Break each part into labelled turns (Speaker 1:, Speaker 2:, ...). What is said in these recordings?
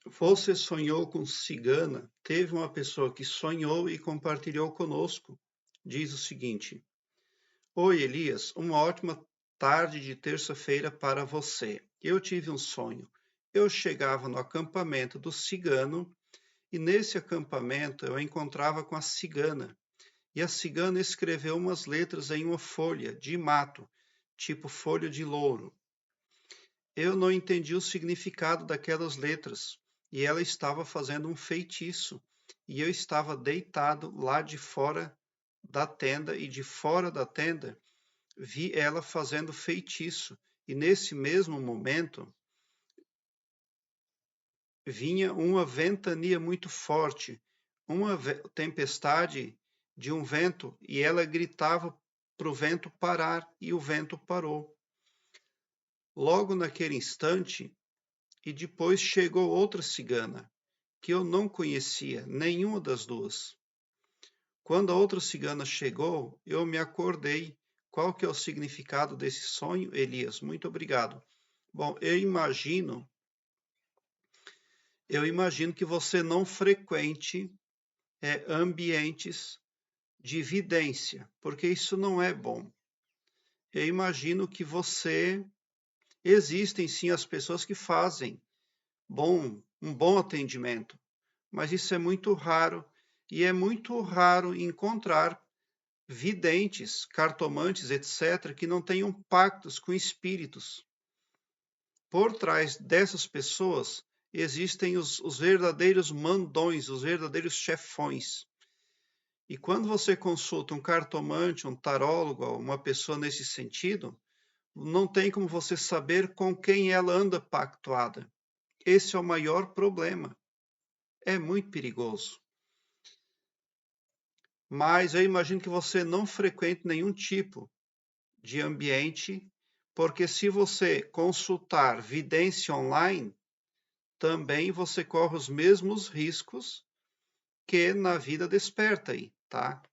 Speaker 1: Você sonhou com cigana? Teve uma pessoa que sonhou e compartilhou conosco. Diz o seguinte: Oi, Elias, uma ótima tarde de terça-feira para você. Eu tive um sonho. Eu chegava no acampamento do cigano e nesse acampamento eu encontrava com a cigana. E a cigana escreveu umas letras em uma folha de mato, tipo folha de louro. Eu não entendi o significado daquelas letras, e ela estava fazendo um feitiço, e eu estava deitado lá de fora da tenda, e de fora da tenda vi ela fazendo feitiço, e nesse mesmo momento vinha uma ventania muito forte, uma tempestade de um vento, e ela gritava para o vento parar, e o vento parou. Logo naquele instante, e depois chegou outra cigana, que eu não conhecia, nenhuma das duas. Quando a outra cigana chegou, eu me acordei. Qual que é o significado desse sonho, Elias? Muito obrigado. Bom, eu imagino que você não frequente ambientes de vidência, porque isso não é bom. Eu imagino que existem sim as pessoas que fazem um bom atendimento, mas isso é muito raro e é muito raro encontrar videntes, cartomantes, etc., que não tenham pactos com espíritos. Por trás dessas pessoas existem os verdadeiros mandões, os verdadeiros chefões. E quando você consulta um cartomante, um tarólogo, uma pessoa nesse sentido, não tem como você saber com quem ela anda pactuada. Esse é o maior problema. É muito perigoso. Mas eu imagino que você não frequente nenhum tipo de ambiente, porque se você consultar vidência online, também você corre os mesmos riscos que na vida desperta aí, tá?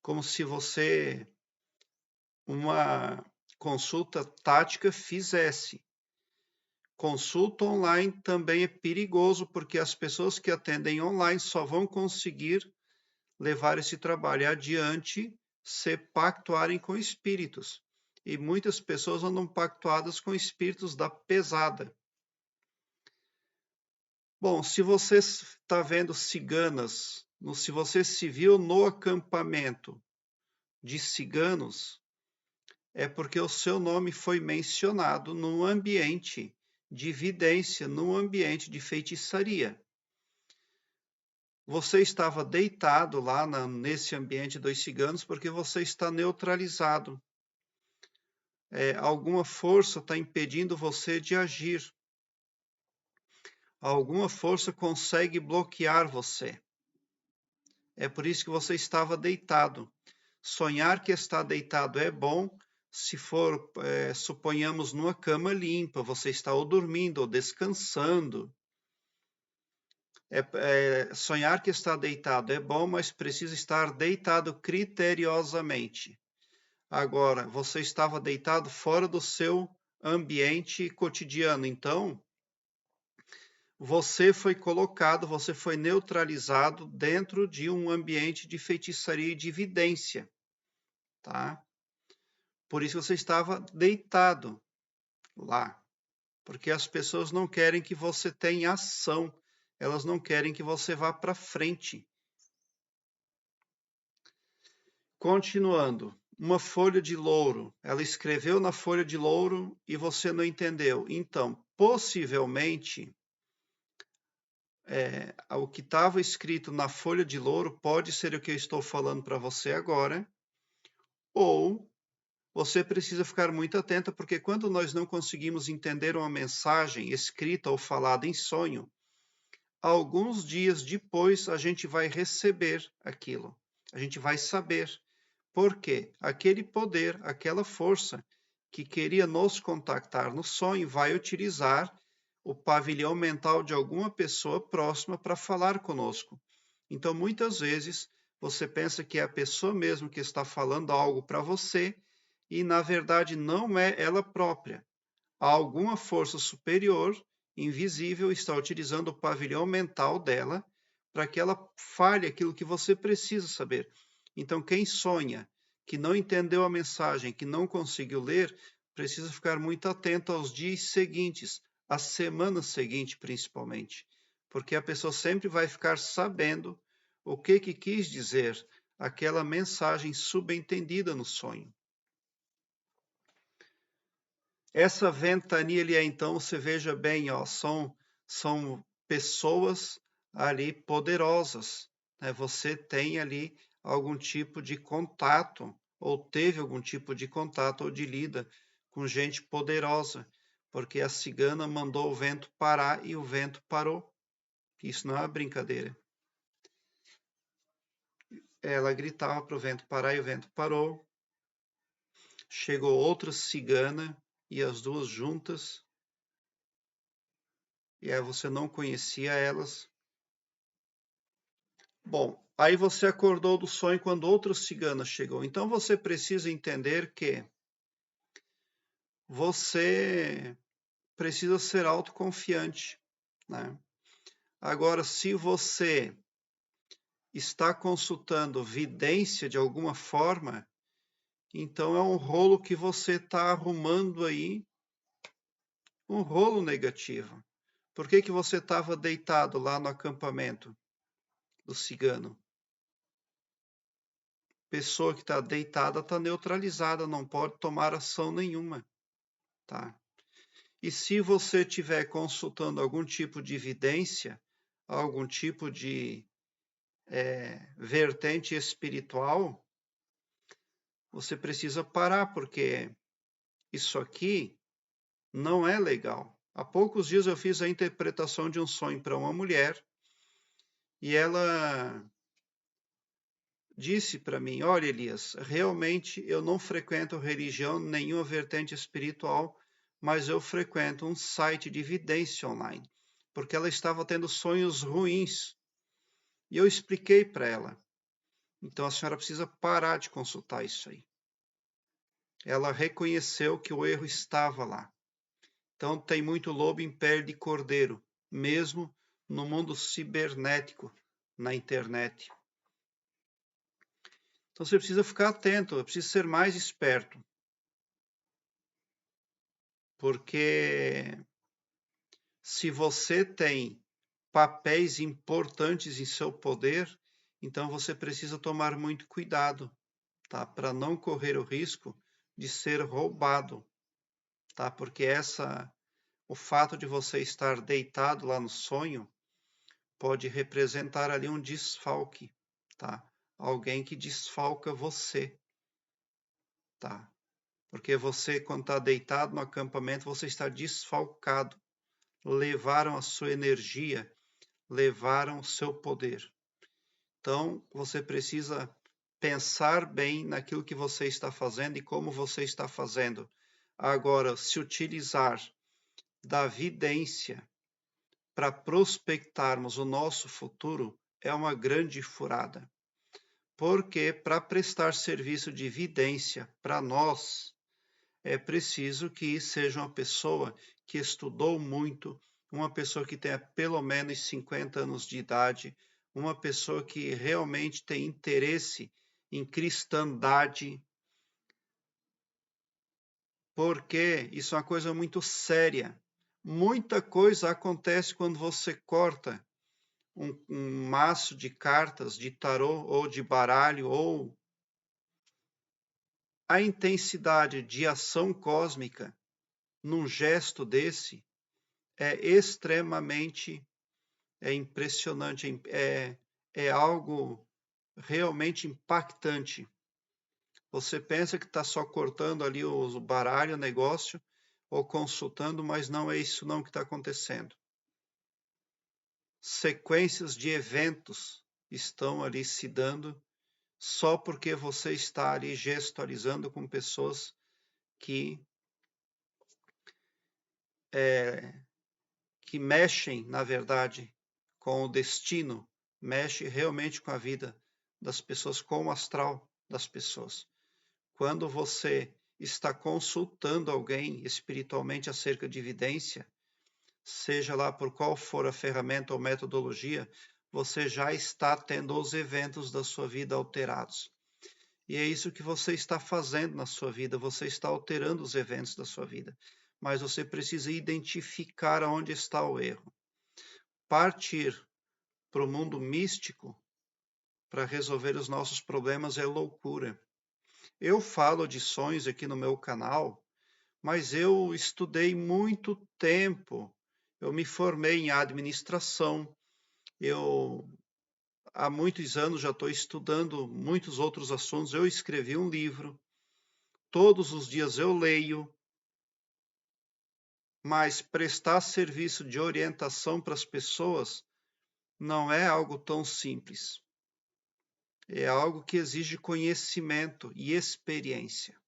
Speaker 1: Como se você uma consulta tática fizesse. Consulta online também é perigoso, porque as pessoas que atendem online só vão conseguir levar esse trabalho adiante se pactuarem com espíritos. E muitas pessoas andam pactuadas com espíritos da pesada. Bom, se você está vendo ciganas, se você se viu no acampamento de ciganos, é porque o seu nome foi mencionado num ambiente de vidência, num ambiente de feitiçaria. Você estava deitado lá nesse ambiente dos ciganos porque você está neutralizado. Alguma força está impedindo você de agir. Alguma força consegue bloquear você. É por isso que você estava deitado. Sonhar que está deitado é bom se for, suponhamos, numa cama limpa, você está ou dormindo ou descansando. Sonhar que está deitado é bom, mas precisa estar deitado criteriosamente. Agora, você estava deitado fora do seu ambiente cotidiano, então você foi colocado, você foi neutralizado dentro de um ambiente de feitiçaria e de vidência, tá? Por isso você estava deitado lá, porque as pessoas não querem que você tenha ação, elas não querem que você vá para frente. Continuando, uma folha de louro, ela escreveu na folha de louro e você não entendeu. Então, possivelmente, o que estava escrito na folha de louro pode ser o que eu estou falando para você agora, ou você precisa ficar muito atenta, porque quando nós não conseguimos entender uma mensagem escrita ou falada em sonho, alguns dias depois a gente vai receber aquilo, a gente vai saber. Porque aquele poder, aquela força que queria nos contactar no sonho vai utilizar o pavilhão mental de alguma pessoa próxima para falar conosco. Então, muitas vezes, você pensa que é a pessoa mesmo que está falando algo para você e, na verdade, não é ela própria. Há alguma força superior invisível está utilizando o pavilhão mental dela para que ela fale aquilo que você precisa saber. Então, quem sonha, que não entendeu a mensagem, que não conseguiu ler, precisa ficar muito atento aos dias seguintes, às semanas seguintes, principalmente, porque a pessoa sempre vai ficar sabendo o que quis dizer aquela mensagem subentendida no sonho. Essa ventania ali, então, você veja bem, ó, são pessoas ali poderosas, né? Você tem ali algum tipo de contato, ou teve algum tipo de contato ou de lida com gente poderosa, porque a cigana mandou o vento parar e o vento parou. Isso não é uma brincadeira. Ela gritava para o vento parar e o vento parou. Chegou outra cigana e as duas juntas, e aí você não conhecia elas. Bom, aí você acordou do sonho quando outra cigana chegou. Então você precisa entender que você precisa ser autoconfiante, né? Agora, se você está consultando vidência de alguma forma, então é um rolo que você está arrumando aí, um rolo negativo. Por que você estava deitado lá no acampamento do cigano? Pessoa que está deitada está neutralizada, não pode tomar ação nenhuma, tá? E se você estiver consultando algum tipo de evidência, algum tipo de vertente espiritual, você precisa parar, porque isso aqui não é legal. Há poucos dias eu fiz a interpretação de um sonho para uma mulher e ela disse para mim: olha, Elias, realmente eu não frequento religião, nenhuma vertente espiritual, mas eu frequento um site de evidência online, porque ela estava tendo sonhos ruins. E eu expliquei para ela. Então a senhora precisa parar de consultar isso aí. Ela reconheceu que o erro estava lá. Então tem muito lobo em pele de cordeiro, mesmo no mundo cibernético, na internet. Então você precisa ficar atento, precisa ser mais esperto. Porque se você tem papéis importantes em seu poder, então você precisa tomar muito cuidado, tá? Para não correr o risco de ser roubado, tá? Porque o fato de você estar deitado lá no sonho pode representar ali um desfalque, tá? Alguém que desfalca você, tá? Porque você, quando está deitado no acampamento, você está desfalcado. Levaram a sua energia, levaram o seu poder. Então, você precisa pensar bem naquilo que você está fazendo e como você está fazendo. Agora, se utilizar da vidência para prospectarmos o nosso futuro é uma grande furada. Porque para prestar serviço de vidência para nós, é preciso que seja uma pessoa que estudou muito, uma pessoa que tenha pelo menos 50 anos de idade, uma pessoa que realmente tem interesse em cristandade, porque isso é uma coisa muito séria. Muita coisa acontece quando você corta um maço de cartas, de tarô ou de baralho, ou a intensidade de ação cósmica num gesto desse é extremamente impressionante, é algo realmente impactante. Você pensa que está só cortando ali o baralho, o negócio, ou consultando, mas não é isso não que está acontecendo. Sequências de eventos estão ali se dando só porque você está ali gestualizando com pessoas que mexem, na verdade, com o destino, mexe realmente com a vida das pessoas, com o astral das pessoas. Quando você está consultando alguém espiritualmente acerca de evidência, seja lá por qual for a ferramenta ou metodologia, você já está tendo os eventos da sua vida alterados. E é isso que você está fazendo na sua vida, você está alterando os eventos da sua vida. Mas você precisa identificar onde está o erro. Partir para o mundo místico para resolver os nossos problemas é loucura. Eu falo de sonhos aqui no meu canal, mas eu estudei muito tempo. Eu me formei em administração. Eu há muitos anos já estou estudando muitos outros assuntos. Eu escrevi um livro. Todos os dias eu leio, mas prestar serviço de orientação para as pessoas não é algo tão simples. É algo que exige conhecimento e experiência.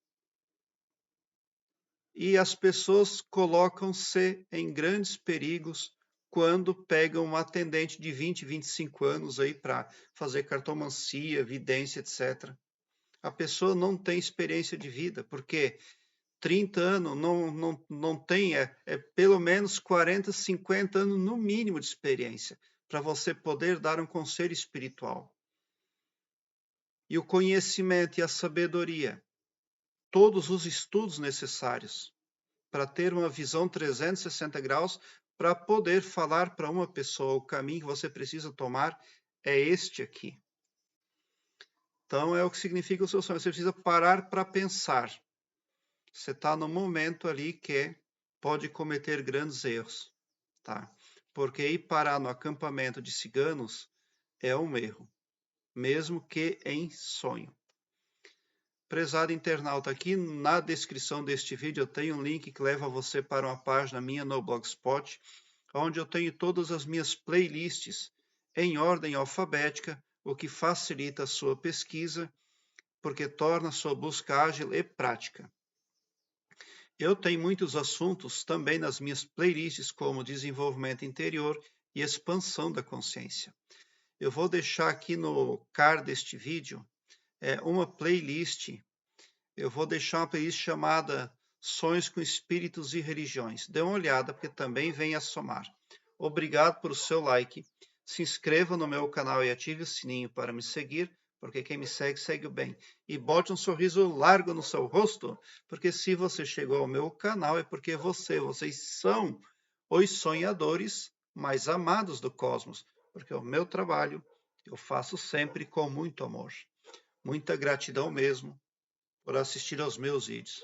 Speaker 1: E as pessoas colocam-se em grandes perigos quando pegam um atendente de 20, 25 anos aí para fazer cartomancia, vidência, etc. A pessoa não tem experiência de vida, porque 30 anos não tem, é pelo menos 40, 50 anos no mínimo de experiência para você poder dar um conselho espiritual. E o conhecimento e a sabedoria, todos os estudos necessários para ter uma visão 360 graus, para poder falar para uma pessoa o caminho que você precisa tomar é este aqui. Então, é o que significa o seu sonho. Você precisa parar para pensar. Você está no momento ali que pode cometer grandes erros, tá? Porque ir parar no acampamento de ciganos é um erro, mesmo que em sonho. Prezado internauta, aqui na descrição deste vídeo eu tenho um link que leva você para uma página minha no Blogspot, onde eu tenho todas as minhas playlists em ordem alfabética, o que facilita a sua pesquisa, porque torna a sua busca ágil e prática. Eu tenho muitos assuntos também nas minhas playlists, como desenvolvimento interior e expansão da consciência. Eu vou deixar aqui no card deste vídeo uma playlist. Eu vou deixar uma playlist chamada Sonhos com Espíritos e Religiões. Dê uma olhada, porque também vem a somar. Obrigado por o seu like. Se inscreva no meu canal e ative o sininho para me seguir, porque quem me segue, segue o bem. E bote um sorriso largo no seu rosto, porque se você chegou ao meu canal é porque vocês são os sonhadores mais amados do cosmos, porque o meu trabalho eu faço sempre com muito amor. Muita gratidão mesmo por assistir aos meus vídeos.